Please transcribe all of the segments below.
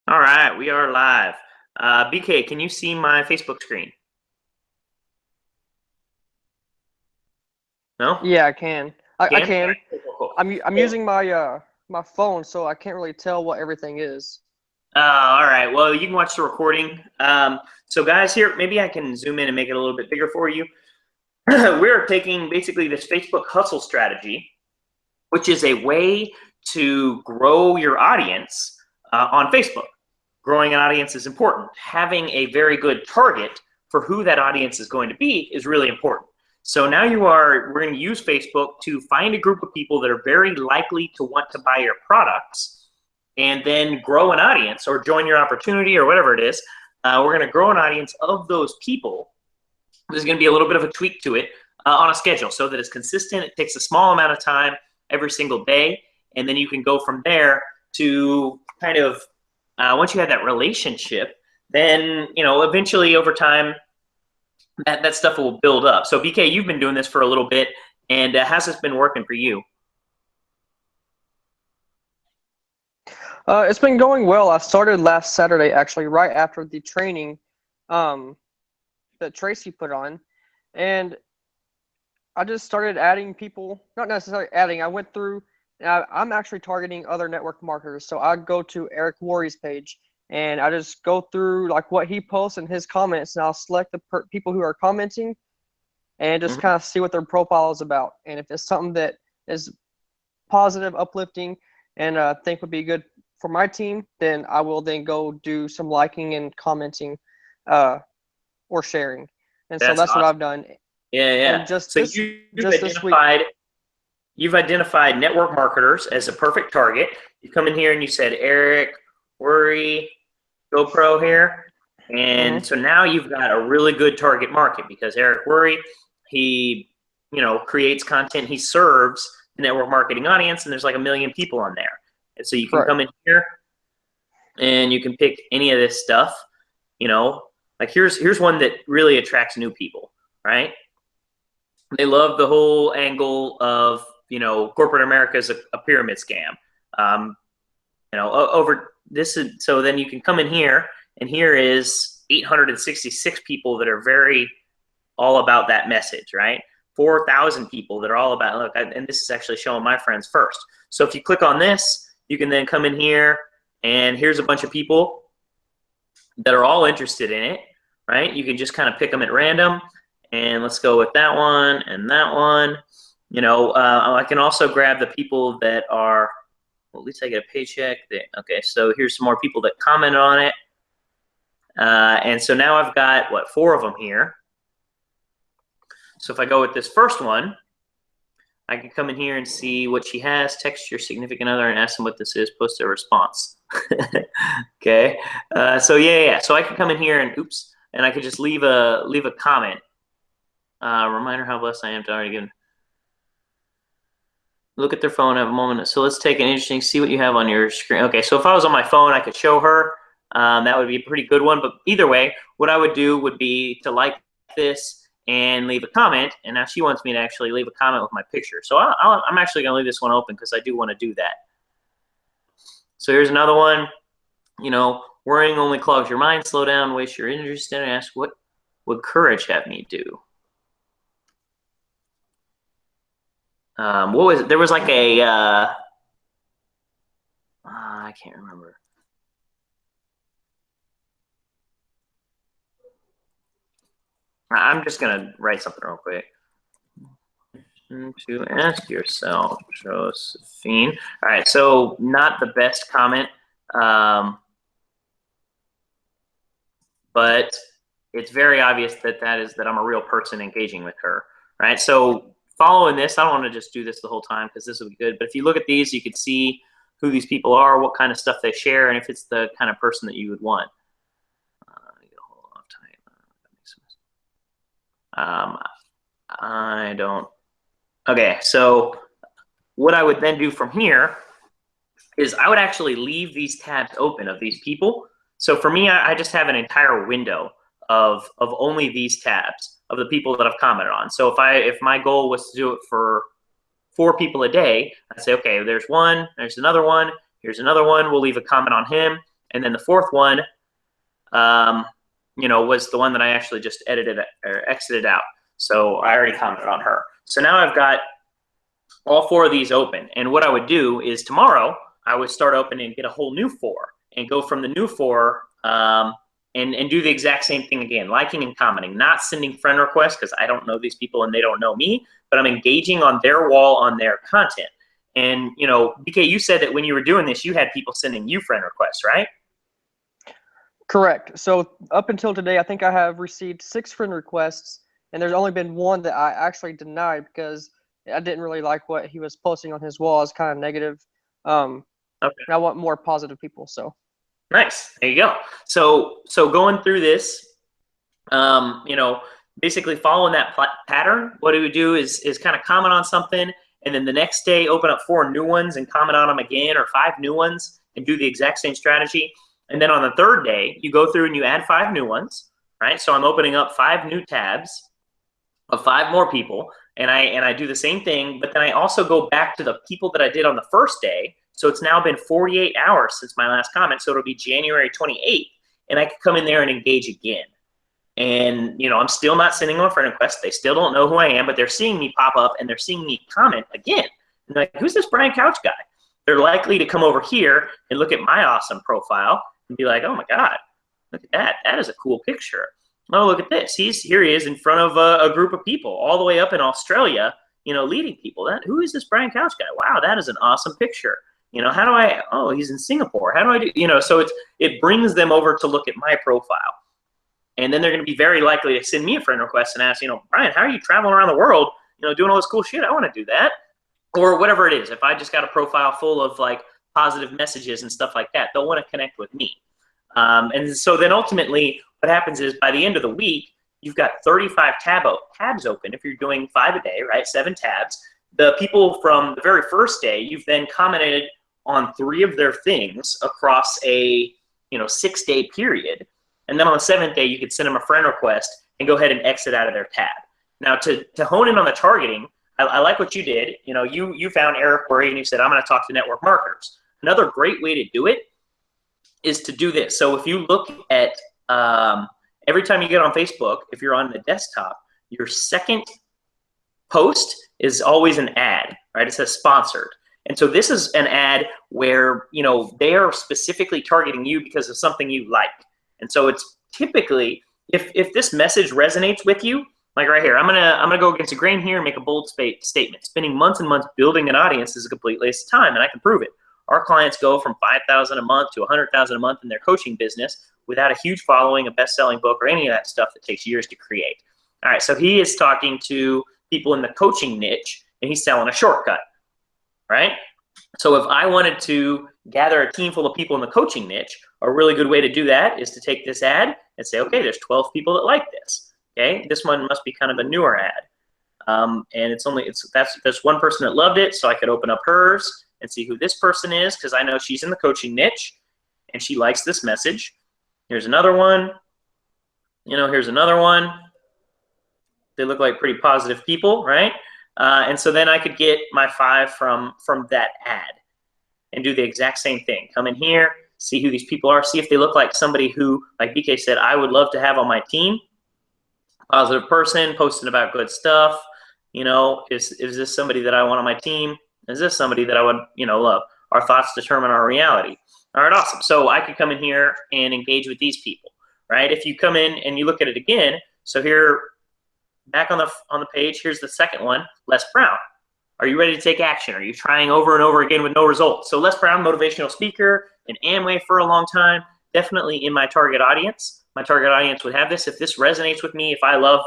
All right, we are live. BK, can you see my Facebook screen? No? Yeah, I can. I Can? All can. right, cool, cool, cool. I'm Cool. using my phone, so I can't really tell what everything is. All right, well, you can watch the recording. So guys, here, maybe I can zoom in and make it a little bit bigger for you. We're taking basically this Facebook hustle strategy, which is a way to grow your audience on Facebook. Growing an audience is important. Having a very good target for who that audience is going to be is really important. So now we're going to use Facebook to find a group of people that are very likely to want to buy your products and then grow an audience or join your opportunity or whatever it is. We're going to grow an audience of those people. There's going to be a little bit of a tweak to it on a schedule so that it's consistent. It takes a small amount of time every single day, and then you can go from there to kind of once you have that relationship, then eventually over time that stuff will build up. So BK, you've been doing this for a little bit, and how's this been working for you? It's been going well. I started last Saturday, actually, right after the training um, that Tracy put on, and I just started adding people. Not necessarily adding. I went through. I'm actually targeting other network marketers, so I go to Eric Worre's page and I just go through like what he posts and his comments, and I'll select the people who are commenting and just Mhm. kind of see what their profile is about. And if it's something that is positive, uplifting, and think would be good for my team, then I will then go do some liking and commenting uh, or sharing. And so That's that's what awesome. I've done. Yeah, yeah. And just So this you've just this week. identified network marketers as a perfect target. You come in here and you said Eric Worre, GoPro here. And Mhm. so now you've got a really good target market because Eric Worre, he, creates content. He serves the network marketing audience, and there's like 1 million people on there. And so you can Correct. come in here and you can pick any of this stuff. Like here's one that really attracts new people, right? They love the whole angle of corporate America is a pyramid scam. Um, over this is, so then you can come in here, and here is 866 people that are very all about that message, right? 4,000 people that are all about and this is actually showing my friends first. So if you click on this, you can then come in here, and here's a bunch of people that are all interested in it, right? You can just kind of pick them at random, and let's go with that one and that one. I can also grab the people that are, well, at least I get a paycheck. Okay, so here's some more people that comment on it. And so now I've got, what, 4 of them here. So if I go with this first one, I can come in here and see what she has, text your significant other and ask them what this is, post a response. Okay, so yeah. So I can come in here and, oops, and I could just leave a comment. Reminder how blessed I am to already given. Look at their phone, have a moment. So let's take an interesting, see what you have on your screen. Okay, so if I was on my phone, I could show her. That would be a pretty good one. But either way, what I would do would be to like this and leave a comment. And now she wants me to actually leave a comment with my picture. So I'm actually going to leave this one open because I do want to do that. So here's another one. Worrying only clogs your mind. Slow down, waste your interest in it. Ask, what would courage have me do? What was it? There was like a I can't remember. I'm just gonna write something real quick. To ask yourself, Josephine. All right, so not the best comment, but it's very obvious that I'm a real person engaging with her, right? So following this, I don't want to just do this the whole time because this will be good. But if you look at these, you can see who these people are, what kind of stuff they share, and if it's the kind of person that you would want. I don't. Okay, so what I would then do from here is I would actually leave these tabs open of these people. So for me, I just have an entire window of only these tabs of the people that I've commented on. So if my goal was to do it for 4 people a day, I'd say, okay, there's one, there's another one, here's another one. We'll leave a comment on him. And then the fourth one, was the one that I actually just edited or exited out. So I already commented on her. So now I've got all 4 of these open. And what I would do is tomorrow I would start opening and get a whole new 4 and go from the new 4 and do the exact same thing again, liking and commenting, not sending friend requests because I don't know these people and they don't know me, but I'm engaging on their wall on their content. And, BK, you said that when you were doing this, you had people sending you friend requests, right? Correct. So up until today, I think I have received 6 friend requests, and there's only been one that I actually denied because I didn't really like what he was posting on his wall. It's kind of negative. Okay. And I want more positive people. So nice. There you go. So going through this, basically following that pattern, what he would do is kind of comment on something, and then the next day open up 4 new ones and comment on them again, or 5 new ones, and do the exact same strategy. And then on the third day, you go through and you add 5 new ones, right? So I'm opening up 5 new tabs of 5 more people, and I do the same thing, but then I also go back to the people that I did on the first day. So it's now been 48 hours since my last comment, so it'll be January 28th, and I can come in there and engage again. And, I'm still not sending them a friend request. They still don't know who I am, but they're seeing me pop up and they're seeing me comment again. And they're like, who's this Brian Couch guy? They're likely to come over here and look at my awesome profile and be like, oh my God, look at that. That is a cool picture. Oh, look at this. Here he is in front of a group of people all the way up in Australia, leading people. Who is this Brian Couch guy? Wow, that is an awesome picture. How do oh, he's in Singapore. How do I do, so it brings them over to look at my profile. And then they're going to be very likely to send me a friend request and ask, Brian, how are you traveling around the world, doing all this cool shit? I want to do that. Or whatever it is. If I just got a profile full of like positive messages and stuff like that, they'll want to connect with me. And so then ultimately what happens is by the end of the week, you've got 35 tabs open. If you're doing 5 a day, right? 7 tabs. The people from the very first day, you've then commented on 3 of their things across a 6-day period. And then on the 7th day, you could send them a friend request and go ahead and exit out of their tab. Now, to hone in on the targeting, I like what you did. You found Eric Worre and you said, I'm going to talk to network marketers. Another great way to do it is to do this. So if you look at every time you get on Facebook, if you're on the desktop, your second post is always an ad, right? It says sponsored. And so this is an ad where, they are specifically targeting you because of something you like. And so it's typically, if this message resonates with you, like right here, I'm gonna go against the grain here and make a bold statement. Spending months and months building an audience is a complete waste of time, and I can prove it. Our clients go from $5,000 a month to $100,000 a month in their coaching business without a huge following, a best-selling book, or any of that stuff that takes years to create. All right, so he is talking to people in the coaching niche, and he's selling a shortcut, right? So if I wanted to gather a team full of people in the coaching niche, a really good way to do that is to take this ad and say, okay, there's 12 people that like this. Okay, this one must be kind of a newer ad. And that's one person that loved it, so I could open up hers and see who this person is because I know she's in the coaching niche and she likes this message. Here's another one. Here's another one. They look like pretty positive people, right? And so then I could get my 5 from that ad and do the exact same thing. Come in here, see who these people are, see if they look like somebody who, like BK said, I would love to have on my team. Positive person, posting about good stuff. Is this somebody that I want on my team? Is this somebody that I would, love? Our thoughts determine our reality. All right, awesome. So I could come in here and engage with these people, right? If you come in and you look at it again, so here, back on the page, here's the second one, Les Brown. Are you ready to take action? Are you trying over and over again with no results? So Les Brown, motivational speaker, in Amway for a long time, definitely in my target audience. My target audience would have this. If this resonates with me, if I love,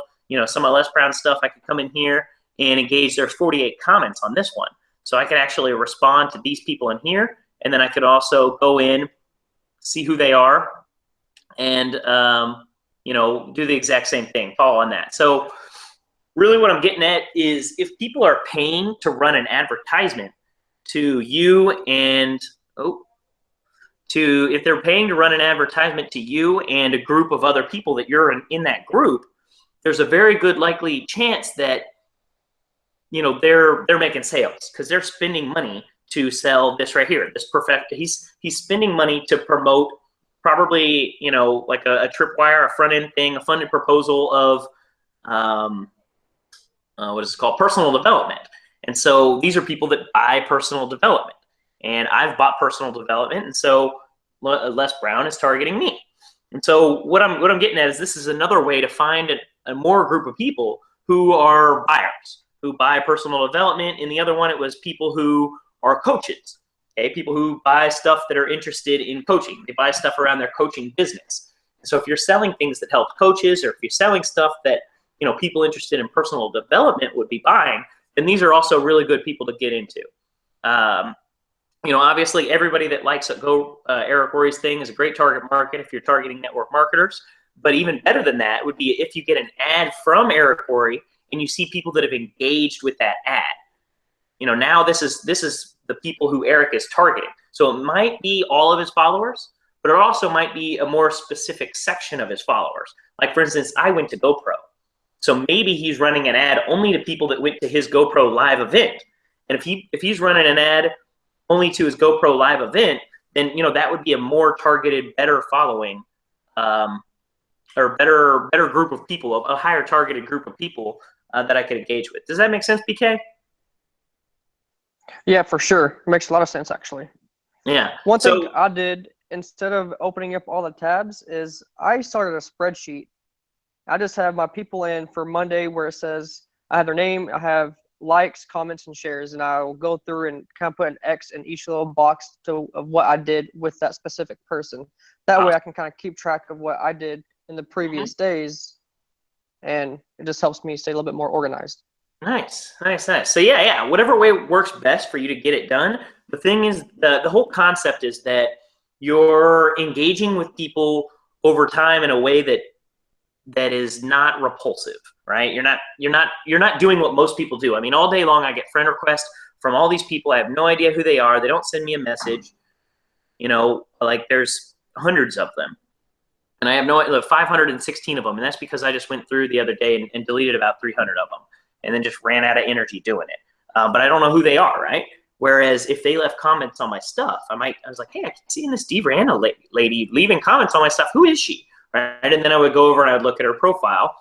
some of Les Brown stuff, I could come in here and engage. There's 48 comments on this one. So I could actually respond to these people in here, and then I could also go in, see who they are, and, do the exact same thing, follow on that. So really what I'm getting at is if people are paying to run an advertisement to you and, if they're paying to run an advertisement to you and a group of other people that you're in that group, there's a very good likely chance that, they're making sales because they're spending money to sell this right here. This he's spending money to promote probably, you know, like a tripwire, a front end thing, a funded proposal of what is it called? Personal development. And so these are people that buy personal development. And I've bought personal development, and so Les Brown is targeting me. And so what I'm getting at is this is another way to find a more group of people who are buyers, who buy personal development. And the other one, it was people who are coaches, okay? People who buy stuff that are interested in coaching. They buy stuff around their coaching business. So if you're selling things that help coaches, or if you're selling stuff that, you know, people interested in personal development would be buying, then these are also really good people to get into. You know, obviously everybody that likes Eric Worre's thing is a great target market if you're targeting network marketers. But even better than that would be if you get an ad from Eric Worre and you see people that have engaged with that ad. You know, now this is the people who Eric is targeting. So it might be all of his followers, but it also might be a more specific section of his followers. Like, for instance, I went to GoPro. So maybe he's running an ad only to people that went to his GoPro live event. And if he's running an ad only to his GoPro live event, then, you know, that would be a more targeted, better following, or better group of people, a higher targeted group of people that I could engage with. Does that make sense, BK? Yeah, for sure. It makes a lot of sense, actually. Yeah. One thing I did, instead of opening up all the tabs, is I started a spreadsheet. I just have my people in for Monday where it says I have their name, I have likes, comments, and shares, and I'll go through and kind of put an X in each little box of what I did with that specific person. That way I can kind of keep track of what I did in the previous days, and it just helps me stay a little bit more organized. Nice. So yeah, whatever way works best for you to get it done. The thing is, the whole concept is that you're engaging with people over time in a way that is not repulsive, right? You're not doing what most people do. I mean, all day long I get friend requests from all these people. I have no idea who they are. They don't send me a message. You know, like there's hundreds of them. And I have 516 of them. And that's because I just went through the other day and deleted about 300 of them and then just ran out of energy doing it. But I don't know who they are, right? Whereas if they left comments on my stuff, I was like, hey, I keep seeing this Steve Randa lady leaving comments on my stuff. Who is she? Right? And then I would go over and I would look at her profile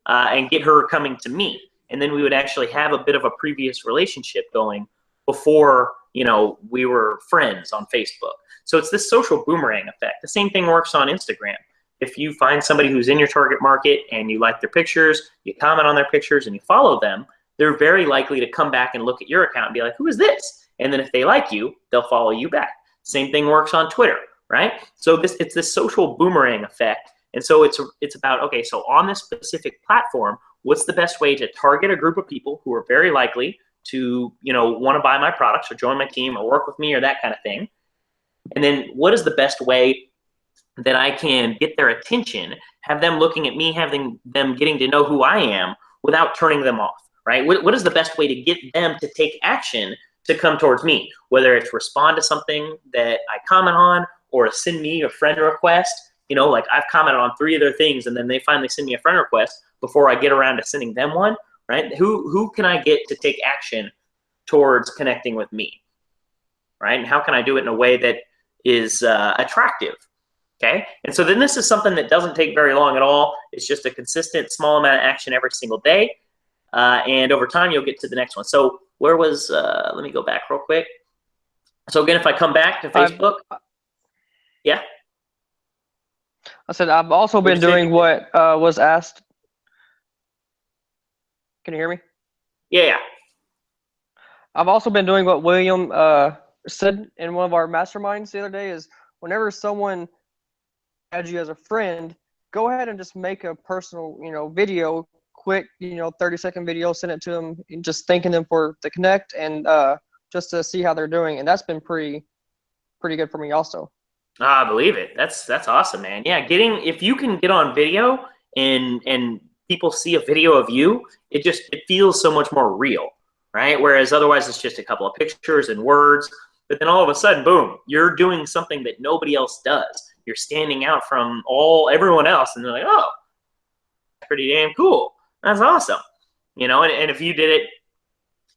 and get her coming to me. And then we would actually have a bit of a previous relationship going before, you know, we were friends on Facebook. So it's this social boomerang effect. The same thing works on Instagram. If you find somebody who's in your target market and you like their pictures, you comment on their pictures and you follow them, they're very likely to come back and look at your account and be like, who is this? And then if they like you, they'll follow you back. Same thing works on Twitter, right? So it's this social boomerang effect. And so it's about, okay, so on this specific platform, what's the best way to target a group of people who are very likely to, you know, want to buy my products or join my team or work with me or that kind of thing? And then what is the best way that I can get their attention, have them looking at me, having them getting to know who I am without turning them off, right? What is the best way to get them to take action to come towards me? Whether it's respond to something that I comment on or send me a friend request. You know, like I've commented on 3 of their things and then they finally send me a friend request before I get around to sending them one, right? Who can I get to take action towards connecting with me, right? And how can I do it in a way that is attractive? Okay, and so then this is something that doesn't take very long at all. It's just a consistent small amount of action every single day. And over time, you'll get to the next one. So where was, let me go back real quick. So again, if I come back to Facebook, yeah. I said, I've also been doing what was asked. Can you hear me? Yeah. I've also been doing what William said in one of our masterminds the other day is whenever someone adds you as a friend, go ahead and just make a personal, you know, video, quick, you know, 30-second video, send it to them, just thanking them for the connect and just to see how they're doing. And that's been pretty good for me also. I believe it. That's awesome, man. Yeah, if you can get on video and people see a video of you, it feels so much more real, right? Whereas otherwise it's just a couple of pictures and words, but then all of a sudden, boom, you're doing something that nobody else does. You're standing out from everyone else, and they're like, oh, pretty damn cool. That's awesome. You know, and if you did it,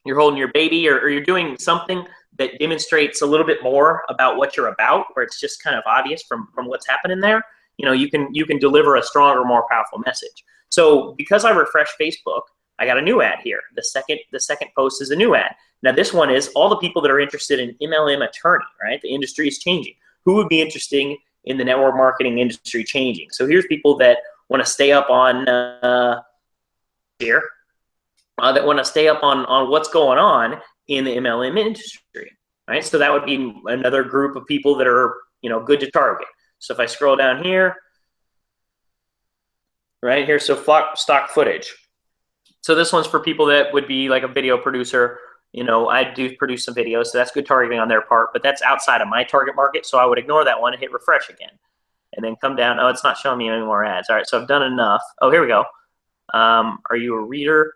you're holding your baby or you're doing something that demonstrates a little bit more about what you're about, where it's just kind of obvious from what's happening there, you can deliver a stronger, more powerful message. So because I refreshed Facebook, I got a new ad here. The second post is a new ad. Now this one is all the people that are interested in MLM attorney, right? The industry is changing. Who would be interested in the network marketing industry changing? So here's people that want to stay up on that want to stay up on what's going on in the MLM industry, right? So that would be another group of people that are, good to target. So if I scroll down here, right here, so stock footage. So this one's for people that would be like a video producer. I do produce some videos, so that's good targeting on their part, but that's outside of my target market, so I would ignore that one and hit refresh again. And then come down. Oh, it's not showing me any more ads. All right, so I've done enough. Oh, here we go. Are you a reader?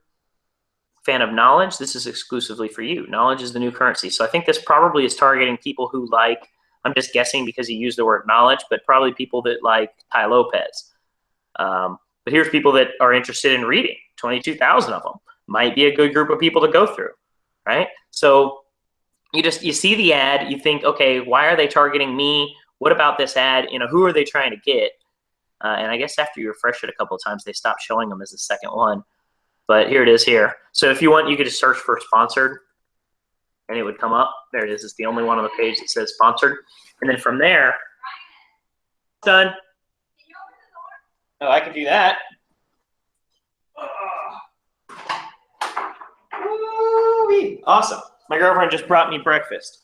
Fan of knowledge? This is exclusively for you. Knowledge is the new currency. So I think this probably is targeting people who like, I'm just guessing because he used the word knowledge, but probably people that like Tai Lopez. But here's people that are interested in reading. 22,000 of them. Might be a good group of people to go through, right? So you see the ad, you think, okay, why are they targeting me? What about this ad? Who are they trying to get? And I guess after you refresh it a couple of times, they stop showing them as the second one. But here it is here. So if you want, you could just search for sponsored, and it would come up. There it is. It's the only one on the page that says sponsored. And then from there, done. Oh, I can do that. Awesome. My girlfriend just brought me breakfast.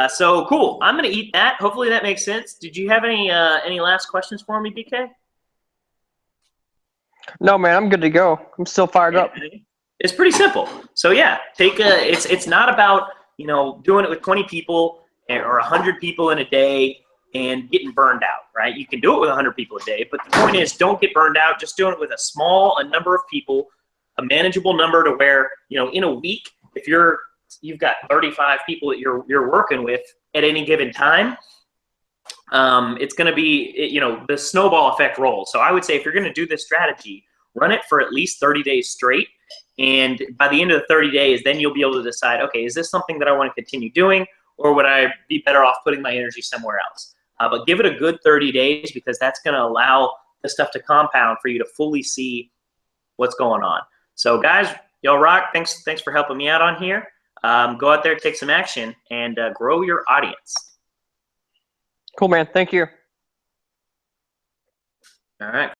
So cool. I'm gonna eat that. Hopefully that makes sense. Did you have any last questions for me, BK? No, man, I'm good to go. I'm still fired up. It's pretty simple. So yeah, it's not about doing it with 20 people or 100 people in a day and getting burned out, right? You can do it with 100 people a day, but the point is, don't get burned out. Just doing it with a number of people, a manageable number to where in a week, if you've got 35 people that you're working with at any given time, it's going to be, the snowball effect rolls. So I would say if you're going to do this strategy, run it for at least 30 days straight. And by the end of the 30 days, then you'll be able to decide, okay, is this something that I want to continue doing, or would I be better off putting my energy somewhere else? But give it a good 30 days because that's going to allow the stuff to compound for you to fully see what's going on. So guys, y'all rock. Thanks for helping me out on here. Go out there, take some action, and grow your audience. Cool, man. Thank you. All right.